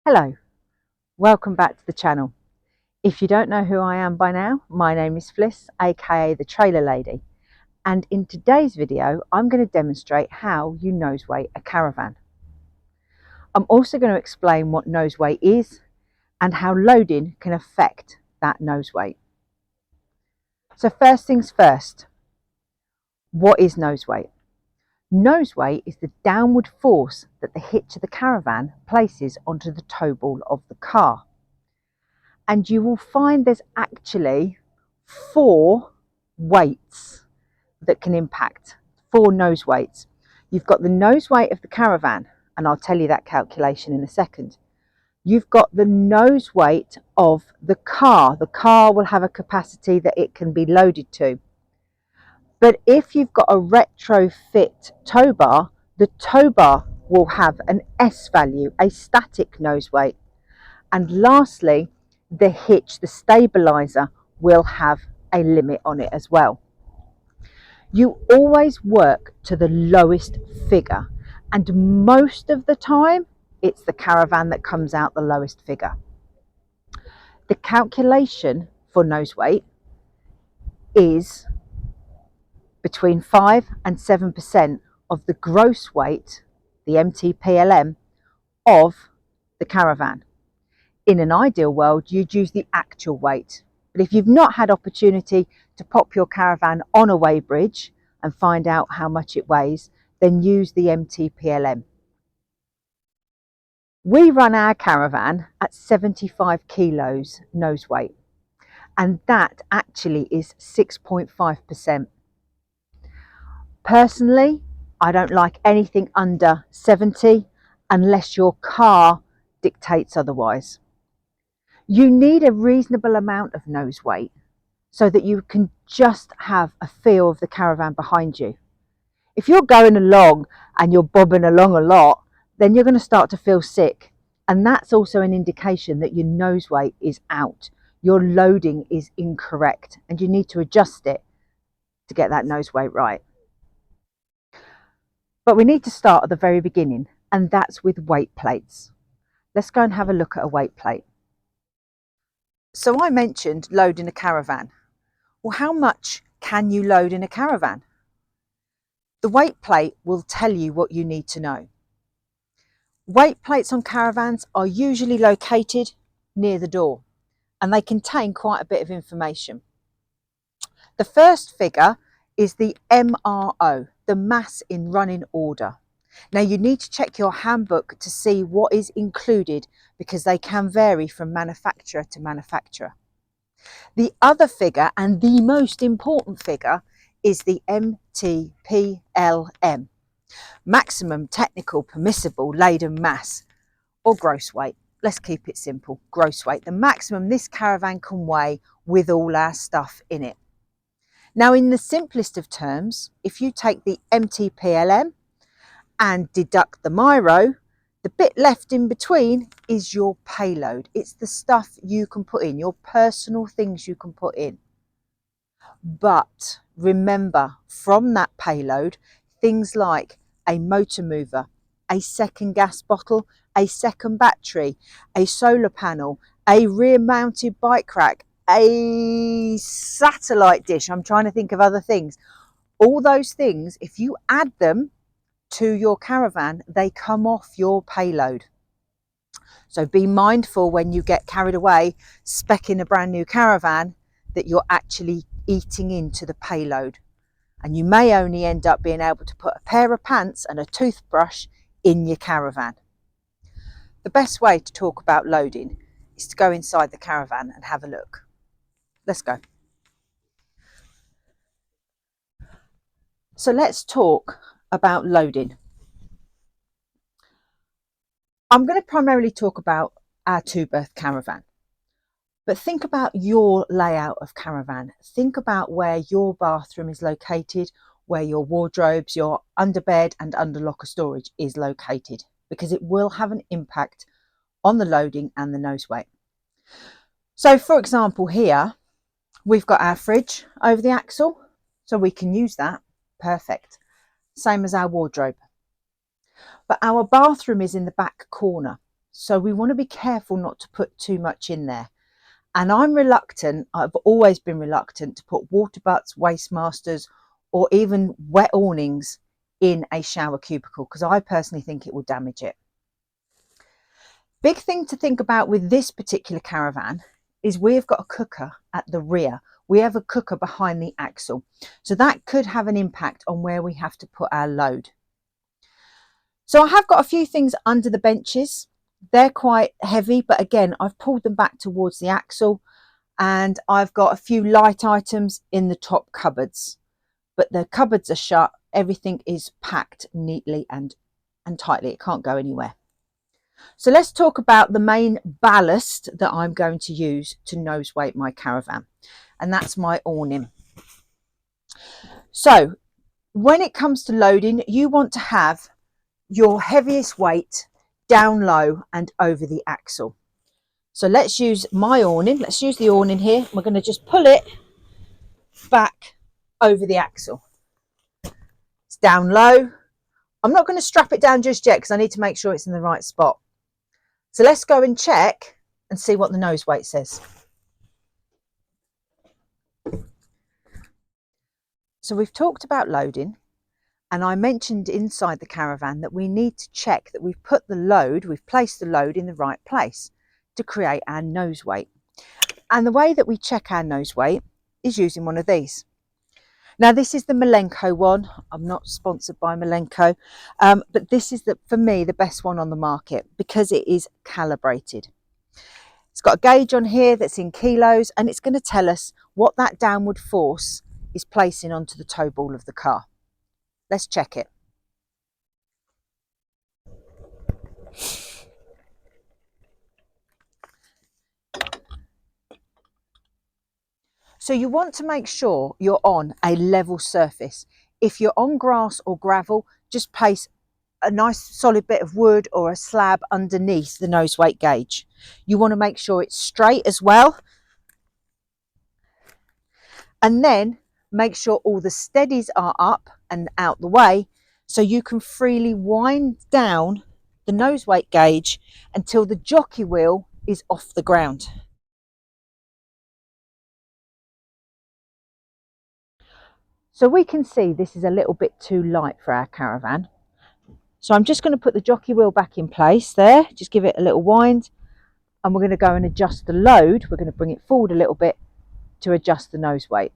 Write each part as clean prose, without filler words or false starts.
Hello, welcome back to the channel. If you don't know who I am by now, my name is Fliss, aka the Trailer Lady, and in today's video I'm going to demonstrate how you nose weight a caravan. I'm also going to explain what nose weight is and how loading can affect that nose weight. So first things first, what is nose weight? Nose weight is the downward force that the hitch of the caravan places onto the tow ball of the car. And you will find there's actually 4 weights that can impact, 4 nose weights. You've got the nose weight of the caravan, and I'll tell you that calculation in a second. You've got the nose weight of the car. The car will have a capacity that it can be loaded to. But if you've got a retrofit tow bar, the tow bar will have an S value, a static nose weight. And lastly, the hitch, the stabilizer, will have a limit on it as well. You always work to the lowest figure, and most of the time it's the caravan that comes out the lowest figure. The calculation for nose weight is between 5 and 7% of the gross weight, the MTPLM, of the caravan. In an ideal world, you'd use the actual weight. But if you've not had opportunity to pop your caravan on a weigh bridge and find out how much it weighs, then use the MTPLM. We run our caravan at 75 kilos nose weight, and that actually is 6.5%. Personally, I don't like anything under 70 unless your car dictates otherwise. You need a reasonable amount of nose weight so that you can just have a feel of the caravan behind you. If you're going along and you're bobbing along a lot, then you're going to start to feel sick. And that's also an indication that your nose weight is out. Your loading is incorrect and you need to adjust it to get that nose weight right. But we need to start at the very beginning, and that's with weight plates. Let's go and have a look at a weight plate. So I mentioned loading a caravan. Well, how much can you load in a caravan? The weight plate will tell you what you need to know. Weight plates on caravans are usually located near the door, and they contain quite a bit of information. The first figure is the MRO, the mass in running order. Now you need to check your handbook to see what is included because they can vary from manufacturer to manufacturer. The other figure, and the most important figure, is the MTPLM, maximum technical permissible laden mass, or gross weight. Let's keep it simple, gross weight, the maximum this caravan can weigh with all our stuff in it. Now in the simplest of terms, if you take the MTPLM and deduct the Miro, the bit left in between is your payload. It's the stuff you can put in, your personal things you can put in. But remember, from that payload, things like a motor mover, a second gas bottle, a second battery, a solar panel, a rear mounted bike rack, a satellite dish, I'm trying to think of other things. All those things, if you add them to your caravan, they come off your payload. So be mindful when you get carried away speccing a brand new caravan that you're actually eating into the payload. And you may only end up being able to put a pair of pants and a toothbrush in your caravan. The best way to talk about loading is to go inside the caravan and have a look. Let's go. So let's talk about loading. I'm going to primarily talk about our 2-berth caravan, but think about your layout of caravan. Think about where your bathroom is located, where your wardrobes, your underbed and underlocker storage is located, because it will have an impact on the loading and the nose weight. So for example, here we've got our fridge over the axle, so we can use that. Perfect. Same as our wardrobe. But our bathroom is in the back corner. So we want to be careful not to put too much in there. And I've always been reluctant to put water butts, waste masters, or even wet awnings in a shower cubicle, because I personally think it will damage it. Big thing to think about with this particular Caravan is we've got a cooker at the rear. We have a cooker behind the axle. So that could have an impact on where we have to put our load. So I have got a few things under the benches. They're quite heavy, but again, I've pulled them back towards the axle, and I've got a few light items in the top cupboards, but the cupboards are shut. Everything is packed neatly and tightly. It can't go anywhere. So let's talk about the main ballast that I'm going to use to nose weight my Caravan, and that's my awning. So when it comes to loading, you want to have your heaviest weight down low and over the axle. So let's use my awning. Let's use the awning here. We're going to just pull it back over the axle. It's down low. I'm not going to strap it down just yet because I need to make sure it's in the right spot. So let's go and check and see what the nose weight says. So we've talked about loading, and I mentioned inside the Caravan that we need to check that we've placed the load in the right place to create our nose weight. And the way that we check our nose weight is using one of these. Now this is the Malenko one. I'm not sponsored by Malenko, but this is for me the best one on the market because it is calibrated. It's got a gauge on here that's in kilos, and it's going to tell us what that downward force is placing onto the toe ball of the car. Let's check it. So you want to make sure you're on a level surface. If you're on grass or gravel, just place a nice solid bit of wood or a slab underneath the nose weight gauge. You want to make sure it's straight as well. And then make sure all the steadies are up and out the way so you can freely wind down the nose weight gauge until the jockey wheel is off the ground. So we can see this is a little bit too light for our Caravan. So I'm just going to put the jockey wheel back in place there, just give it a little wind, and we're going to go and adjust the load. We're going to bring it forward a little bit to adjust the nose weight.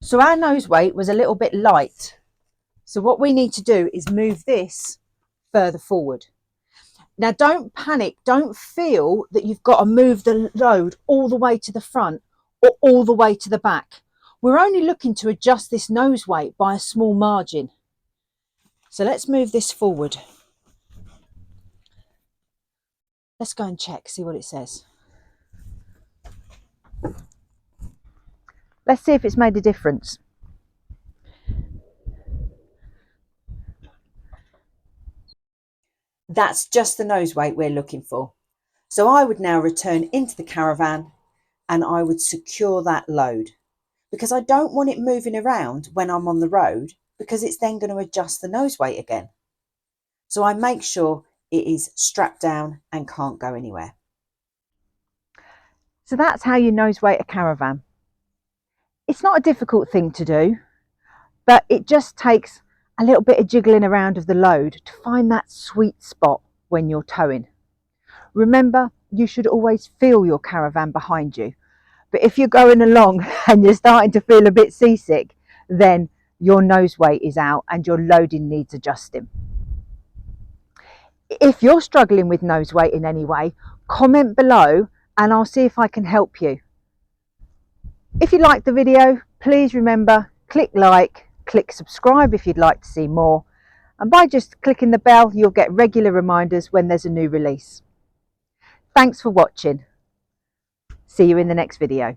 So our nose weight was a little bit light. So what we need to do is move this further forward. Now don't panic, don't feel that you've got to move the load all the way to the front or all the way to the back. We're only looking to adjust this nose weight by a small margin. So let's move this forward. Let's go and check, see what it says. Let's see if it's made a difference. That's just the nose weight we're looking for. So I would now return into the Caravan and I would secure that load, because I don't want it moving around when I'm on the road, because it's then going to adjust the nose weight again. So I make sure it is strapped down and can't go anywhere. So that's how you nose weight a Caravan. It's not a difficult thing to do, but it just takes a little bit of jiggling around of the load to find that sweet spot when you're towing. Remember, you should always feel your Caravan behind you. But if you're going along and you're starting to feel a bit seasick, then your nose weight is out and your loading needs adjusting. If you're struggling with nose weight in any way, comment below and I'll see if I can help you. If you liked the video, please remember, click like, click subscribe if you'd like to see more. And by just clicking the bell, you'll get regular reminders when there's a new release. Thanks for watching. See you in the next video.